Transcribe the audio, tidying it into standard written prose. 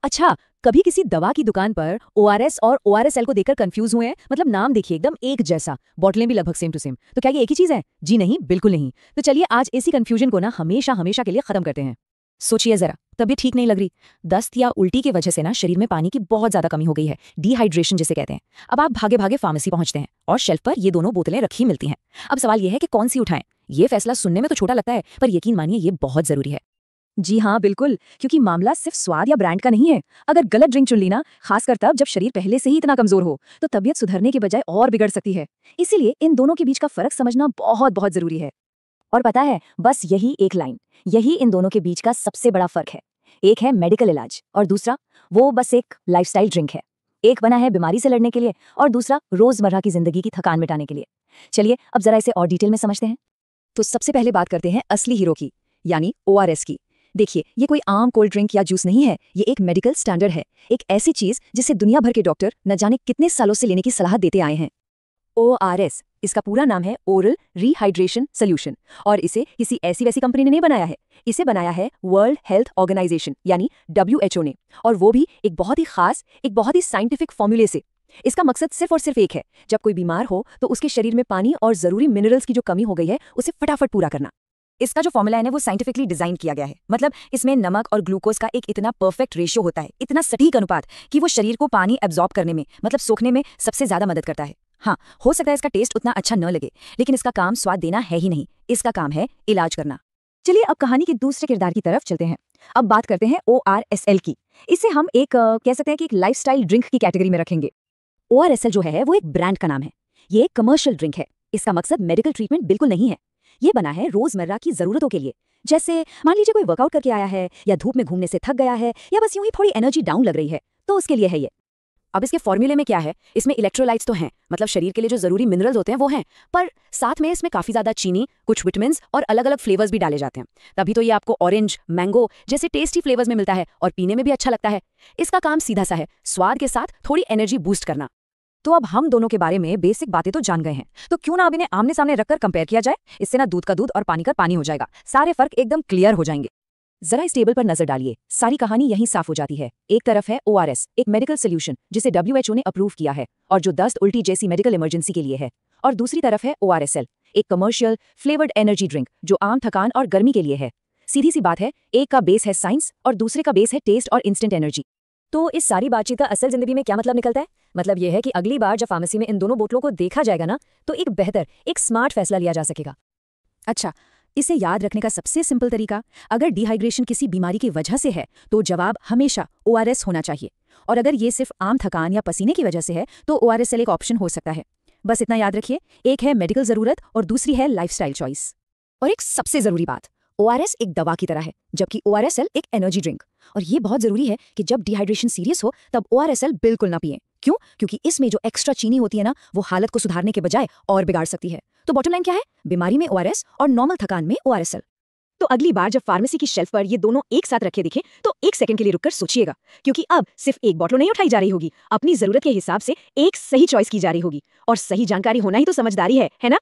अच्छा, कभी किसी दवा की दुकान पर ओआरएस और ओआरएसएल को देखकर कंफ्यूज हुए हैं? मतलब नाम देखिए एकदम एक जैसा, बॉटलें भी लगभग सेम टू सेम। तो क्या ये एक ही चीज है? जी नहीं, बिल्कुल नहीं। तो चलिए आज इसी कंफ्यूजन को ना हमेशा हमेशा के लिए खत्म करते हैं। सोचिए जरा, तबीयत ठीक नहीं लग रही, दस्त या उल्टी की वजह से ना शरीर में पानी की बहुत ज्यादा कमी हो गई है, डिहाइड्रेशन जिसे कहते हैं। अब आप भागे भागे फार्मेसी पहुंचते हैं और शेल्फ पर ये दोनों बोतलें रखी मिलती हैं। अब सवाल ये है कि कौन सी उठाएं। ये फैसला सुनने में तो छोटा लगता है, पर यकीन मानिए ये बहुत जरूरी है। जी हाँ, बिल्कुल, क्योंकि मामला सिर्फ स्वाद या ब्रांड का नहीं है। अगर गलत ड्रिंक चुन ली ना, खासकर तब जब शरीर पहले से ही इतना कमजोर हो, तो तबीयत सुधरने के बजाय और बिगड़ सकती है। इसीलिए इन दोनों के बीच का फर्क समझना बहुत बहुत जरूरी है। और पता है, बस यही एक लाइन, यही इन दोनों के बीच का सबसे बड़ा फर्क है। एक है मेडिकल इलाज और दूसरा वो बस एक लाइफस्टाइल ड्रिंक है। एक बना है बीमारी से लड़ने के लिए और दूसरा रोजमर्रा की जिंदगी की थकान मिटाने के लिए। चलिए अब जरा इसे और डिटेल में समझते हैं। तो सबसे पहले बात करते हैं असली हीरो की, यानी ओआरएस की। देखिए, ये कोई आम कोल्ड ड्रिंक या जूस नहीं है, ये एक मेडिकल स्टैंडर्ड है। एक ऐसी चीज जिसे दुनिया भर के डॉक्टर न जाने कितने सालों से लेने की सलाह देते आए हैं। ओआरएस, इसका पूरा नाम है ओरल रिहाइड्रेशन सोल्यूशन, और इसे किसी ऐसी वैसी कंपनी ने नहीं बनाया है। इसे बनाया है वर्ल्ड हेल्थ ऑर्गेनाइजेशन यानी डब्ल्यूएचओ ने, और वो भी एक बहुत ही खास, एक बहुत ही साइंटिफिक फॉर्मूले से। इसका मकसद सिर्फ और सिर्फ एक है, जब कोई बीमार हो तो उसके शरीर में पानी और जरूरी मिनरल्स की जो कमी हो गई है उसे फटाफट पूरा करना। इसका जो फॉर्मूला है ना वो साइंटिफिकली डिजाइन किया गया है। मतलब इसमें नमक और ग्लूकोज का एक इतना परफेक्ट रेशियो होता है, इतना सटीक अनुपात, कि वो शरीर को पानी एब्जॉर्ब करने में, मतलब सोखने में सबसे ज्यादा मदद करता है। हाँ, हो सकता है इसका टेस्ट उतना अच्छा न लगे, लेकिन इसका काम स्वाद देना है ही नहीं, इसका काम है इलाज करना। चलिए अब कहानी के दूसरे किरदार की तरफ चलते हैं। अब बात करते हैं ओआरएसएल की। इसे हम एक कह सकते हैं कि एक लाइफस्टाइल ड्रिंक की कैटेगरी में रखेंगे। ओआरएसएल जो है वो एक ब्रांड का नाम है। ये एक कमर्शियल ड्रिंक है। इसका मकसद मेडिकल ट्रीटमेंट बिल्कुल नहीं है। ये बना है रोजमर्रा की जरूरतों के लिए। जैसे मान लीजिए कोई वर्कआउट करके आया है, या धूप में घूमने से थक गया है, या बस यूं ही थोड़ी एनर्जी डाउन लग रही है, तो उसके लिए है ये। अब इसके फॉर्मूले में क्या है, इसमें इलेक्ट्रोलाइट्स तो हैं, मतलब शरीर के लिए जो जरूरी मिनरल्स होते हैं वो हैं, पर साथ में इसमें काफी ज्यादा चीनी, कुछ विटामिन्स और अलग अलग फ्लेवर्स भी डाले जाते हैं। तभी तो ये आपको ऑरेंज, मैंगो जैसे टेस्टी फ्लेवर्स में मिलता है और पीने में भी अच्छा लगता है। इसका काम सीधा सा है, स्वाद के साथ थोड़ी एनर्जी बूस्ट करना। तो अब हम दोनों के बारे में बेसिक बातें तो जान गए हैं, तो क्यों ना अब इन्हें आमने सामने रखकर कंपेयर किया जाए। इससे ना दूध का दूध और पानी का पानी हो जाएगा, सारे फर्क एकदम क्लियर हो जाएंगे। जरा इस टेबल पर नजर डालिए, सारी कहानी यहीं साफ हो जाती है। एक तरफ है ओआरएस, एक मेडिकल सोल्यूशन जिसे डब्ल्यूएचओ ने अप्रूव किया है और जो दस्त उल्टी जैसी मेडिकल इमरजेंसी के लिए है। और दूसरी तरफ है ओआरएसएल, एक कमर्शियल फ्लेवर्ड एनर्जी ड्रिंक जो आम थकान और गर्मी के लिए है। सीधी सी बात है, एक का बेस है साइंस और दूसरे का बेस है टेस्ट और इंस्टेंट एनर्जी। तो इस सारी बातचीत का असल जिंदगी में क्या मतलब निकलता है? मतलब यह है कि अगली बार जब फार्मेसी में इन दोनों बोतलों को देखा जाएगा ना, तो एक बेहतर, एक स्मार्ट फैसला लिया जा सकेगा। अच्छा, इसे याद रखने का सबसे सिंपल तरीका, अगर डिहाइड्रेशन किसी बीमारी की वजह से है तो जवाब हमेशा ओआरएस होना चाहिए, और अगर ये सिर्फ आम थकान या पसीने की वजह से है तो ओआरएसएल एक ऑप्शन हो सकता है। बस इतना याद रखिए, एक है मेडिकल जरूरत और दूसरी है लाइफस्टाइल चॉइस। और एक सबसे जरूरी बात, ओआरएस एक दवा की तरह है, जबकि ओआरएसएल एक एनर्जी ड्रिंक। और ये बहुत जरूरी है कि जब डिहाइड्रेशन सीरियस हो तब ओआरएसएल बिल्कुल ना पिएं। क्यों? क्योंकि इसमें जो एक्स्ट्रा चीनी होती है ना, वो हालत को सुधारने के बजाय और बिगाड़ सकती है। तो बॉटम लाइन क्या है? बीमारी में ओआरएस और नॉर्मल थकान में ओआरएसएल। तो अगली बार जब फार्मेसी की शेल्फ पर ये दोनों एक साथ रखे दिखे तो एक सेकंड के लिए रुककर सोचिएगा, क्योंकि अब सिर्फ एक बॉटल नहीं उठाई जा रही होगी, अपनी जरूरत के हिसाब से एक सही चॉइस की जा रही होगी। और सही जानकारी होना ही तो समझदारी है ना?